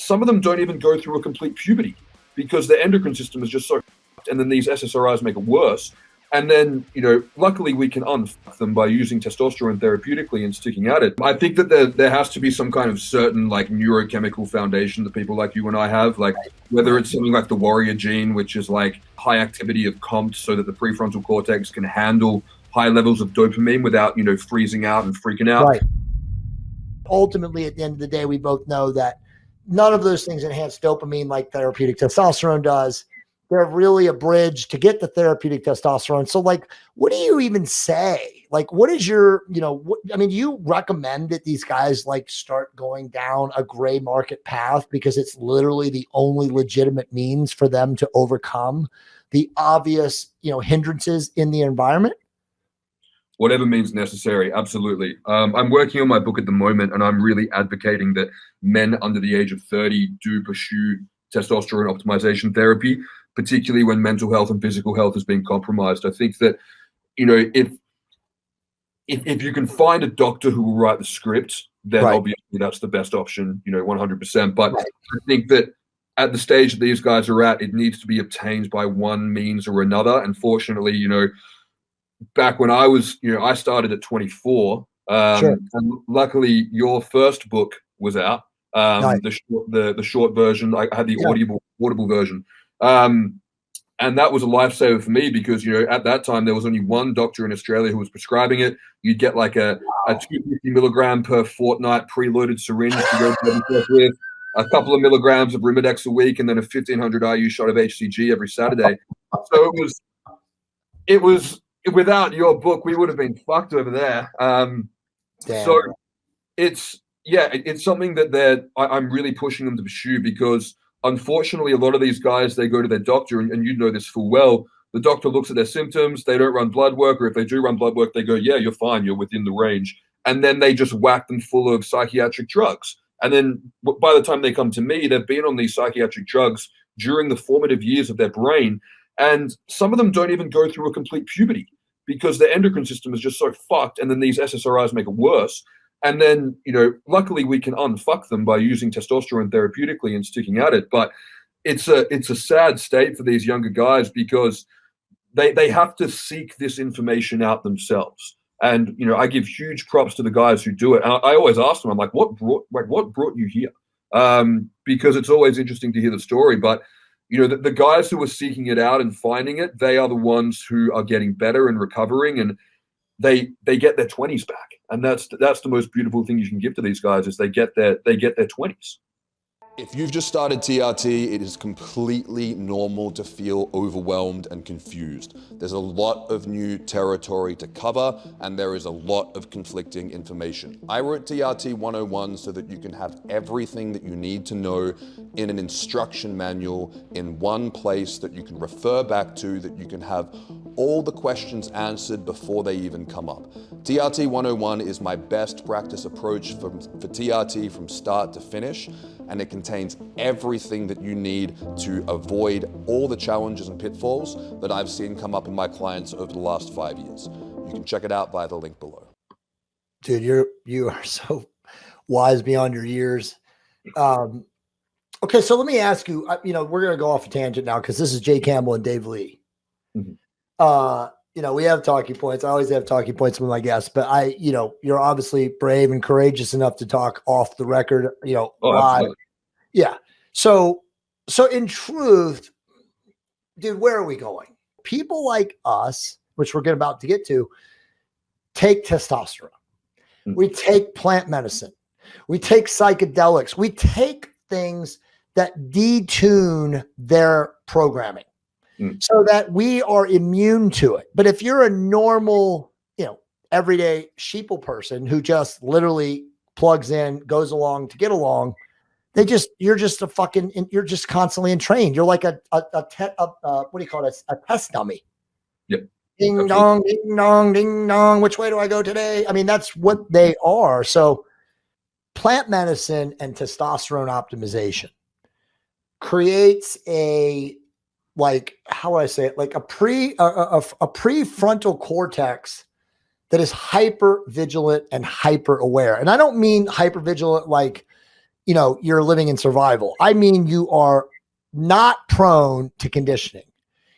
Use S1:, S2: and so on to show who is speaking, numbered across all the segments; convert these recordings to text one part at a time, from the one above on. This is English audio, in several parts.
S1: some of them don't even go through a complete puberty because the endocrine system is just so fucked, and then these SSRIs make it worse. And then, luckily we can unfuck them by using testosterone therapeutically and sticking at it. I think that there has to be some kind of certain like neurochemical foundation that people like you and I have, like whether it's something like the warrior gene, which is like high activity of COMT so that the prefrontal cortex can handle high levels of dopamine without, freezing out and freaking out.
S2: Right. Ultimately, at the end of the day, we both know that none of those things enhance dopamine like therapeutic testosterone does. They're really a bridge to get the therapeutic testosterone. So like, what do you even say? Like, what is your, you recommend that these guys like start going down a gray market path because it's literally the only legitimate means for them to overcome the obvious, hindrances in the environment?
S1: Whatever means necessary. Absolutely. I'm working on my book at the moment, and I'm really advocating that men under the age of 30 do pursue testosterone optimization therapy, particularly when mental health and physical health has been compromised. I think that, if you can find a doctor who will write the script, then obviously that's the best option, 100%. But I think that at the stage that these guys are at, it needs to be obtained by one means or another. Unfortunately, back when I was, I started at 24. And luckily your first book was out. The short version. I had the audible version. And that was a lifesaver for me because, at that time there was only one doctor in Australia who was prescribing it. You'd get like a 250 milligram per fortnight preloaded syringe to go with, a couple of milligrams of Rimadex a week, and then a 1500 IU shot of HCG every Saturday. So it was without your book, we would have been fucked over there. So it's something that I'm really pushing them to pursue because unfortunately, a lot of these guys, they go to their doctor, and you know this full well. The doctor looks at their symptoms. They don't run blood work, or if they do run blood work, they go, yeah, you're fine. You're within the range. And then they just whack them full of psychiatric drugs. And then by the time they come to me, they've been on these psychiatric drugs during the formative years of their brain. And some of them don't even go through a complete puberty because the endocrine system is just so fucked. And then these SSRIs make it worse. And then, luckily we can unfuck them by using testosterone therapeutically and sticking at it. But it's a sad state for these younger guys because they have to seek this information out themselves. And, I give huge props to the guys who do it. And I always ask them, I'm like, what brought you here? Because it's always interesting to hear the story. But, the guys who are seeking it out and finding it, they are the ones who are getting better and recovering, and they get their 20s back. And that's the most beautiful thing you can give to these guys is they get their 20s.
S3: If you've just started TRT, it is completely normal to feel overwhelmed and confused. There's a lot of new territory to cover, and there is a lot of conflicting information. I wrote TRT 101 so that you can have everything that you need to know in an instruction manual in one place that you can refer back to, that you can have all the questions answered before they even come up. TRT 101 is my best practice approach for TRT from start to finish, and it contains everything that you need to avoid all the challenges and pitfalls that I've seen come up in my clients over the last 5 years. You can check it out via the link below.
S2: Dude, you are so wise beyond your years. Okay, so let me ask you, we're going to go off a tangent now because this is Jay Campbell and Dave Lee. Mm-hmm. We have talking points. I always have talking points with my guests, but you're obviously brave and courageous enough to talk off the record, live.
S1: Absolutely.
S2: Yeah. So in truth, dude, where are we going? People like us, which we're about to get to, take testosterone. Mm-hmm. We take plant medicine. We take psychedelics. We take things that detune their programming. So that we are immune to it. But if you're a normal, everyday sheeple person who just literally plugs in, goes along to get along, you're just constantly entrained. You're like what do you call it? A test dummy.
S1: Yep.
S2: Ding dong, ding dong, ding dong. Which way do I go today? I mean, that's what they are. So plant medicine and testosterone optimization creates how would I say it? Like a prefrontal cortex that is hyper vigilant and hyper aware. And I don't mean hyper vigilant like, you're living in survival. I mean, you are not prone to conditioning.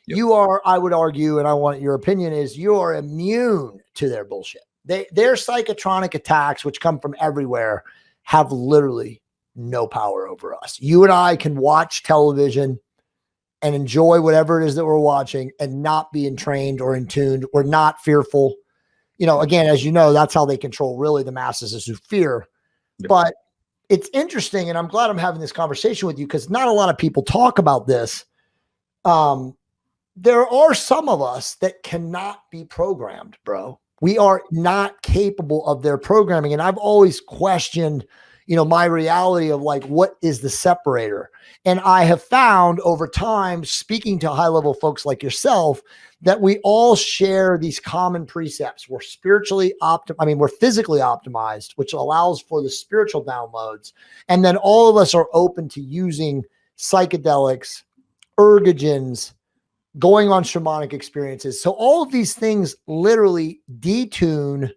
S1: Yep.
S2: You are, I would argue, and I want your opinion, is you are immune to their bullshit. Their psychotronic attacks, which come from everywhere, have literally no power over us. You and I can watch television and enjoy whatever it is that we're watching and not be entrained or in tuned. We're not fearful. Again, as you know, that's how they control really the masses, is through fear.
S1: Yep.
S2: But it's interesting, and I'm glad I'm having this conversation with you because not a lot of people talk about this. There are some of us that cannot be programmed, bro. We are not capable of their programming. And I've always questioned, my reality of like, what is the separator? And I have found over time, speaking to high level folks like yourself, that we all share these common precepts. We're we're physically optimized, which allows for the spiritual downloads. And then all of us are open to using psychedelics, ergogens, going on shamanic experiences. So all of these things literally detune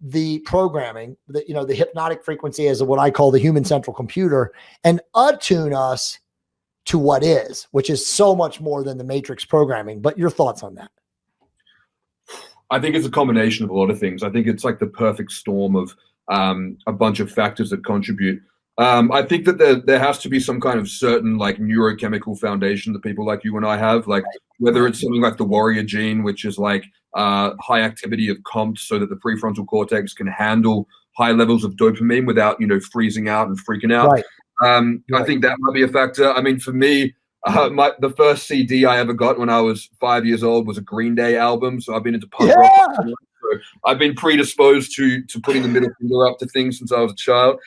S2: the programming, the hypnotic frequency as what I call the human central computer, and attune us to what is, which is so much more than the matrix programming. But your thoughts on that?
S1: I think it's a combination of a lot of things. I think it's like the perfect storm of a bunch of factors that contribute. I think that there has to be some kind of certain like neurochemical foundation that people like you and I have, like whether it's something like the warrior gene, which is like high activity of COMT so that the prefrontal cortex can handle high levels of dopamine without, freezing out and freaking out.
S2: Right.
S1: I think that might be a factor. I mean, for me, the first CD I ever got when I was 5 years old was a Green Day album. So I've been into punk rock. So I've been predisposed to putting the middle finger up to things since I was a child.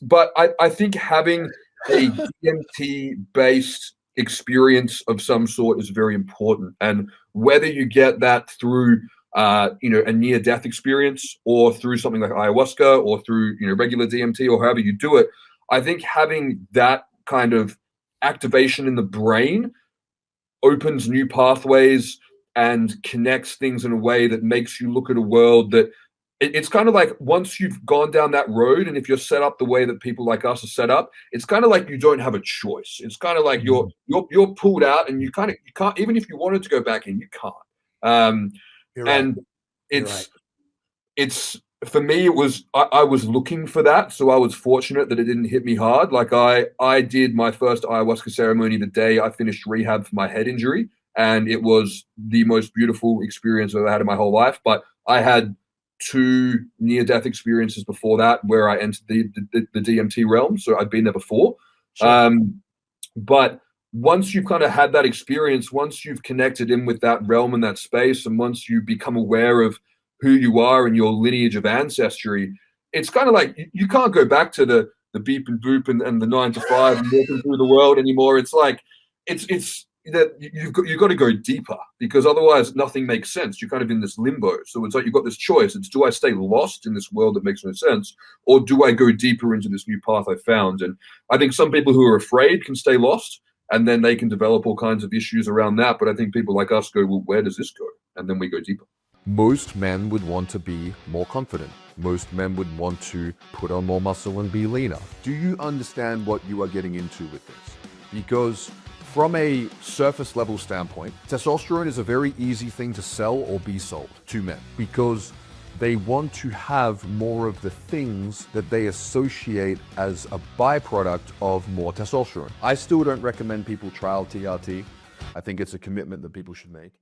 S1: But I think having a DMT-based experience of some sort is very important. And whether you get that through, a near-death experience or through something like ayahuasca or through, regular DMT or however you do it, I think having that kind of activation in the brain opens new pathways and connects things in a way that makes you look at a world that it's kind of like once you've gone down that road, and if you're set up the way that people like us are set up, it's kind of like you don't have a choice. It's kind of like you're pulled out, and you can't, even if you wanted to go back in, you can't. And it's for me, I was looking for that, so I was fortunate that it didn't hit me hard. Like I did my first ayahuasca ceremony the day I finished rehab for my head injury, and it was the most beautiful experience I've ever had in my whole life. But I had 2 near-death experiences before that where I entered the DMT realm, so I'd been there before. Sure. But once you've kind of had that experience, once you've connected in with that realm and that space, and once you become aware of who you are and your lineage of ancestry, it's kind of like you can't go back to the beep and boop and the 9 to 5 and walking through the world anymore. It's like it's that you've got to go deeper, because otherwise nothing makes sense. You're kind of in this limbo. So it's like you've got this choice. It's, do I stay lost in this world that makes no sense, or do I go deeper into this new path I found? And I think some people who are afraid can stay lost, and then they can develop all kinds of issues around that. But I think people like us go, well, where does this go? And then we go deeper.
S4: Most men would want to be more confident. Most men would want to put on more muscle and be leaner. Do you understand what you are getting into with this? Because from a surface level standpoint, testosterone is a very easy thing to sell or be sold to men, because they want to have more of the things that they associate as a byproduct of more testosterone. I still don't recommend people trial TRT. I think it's a commitment that people should make.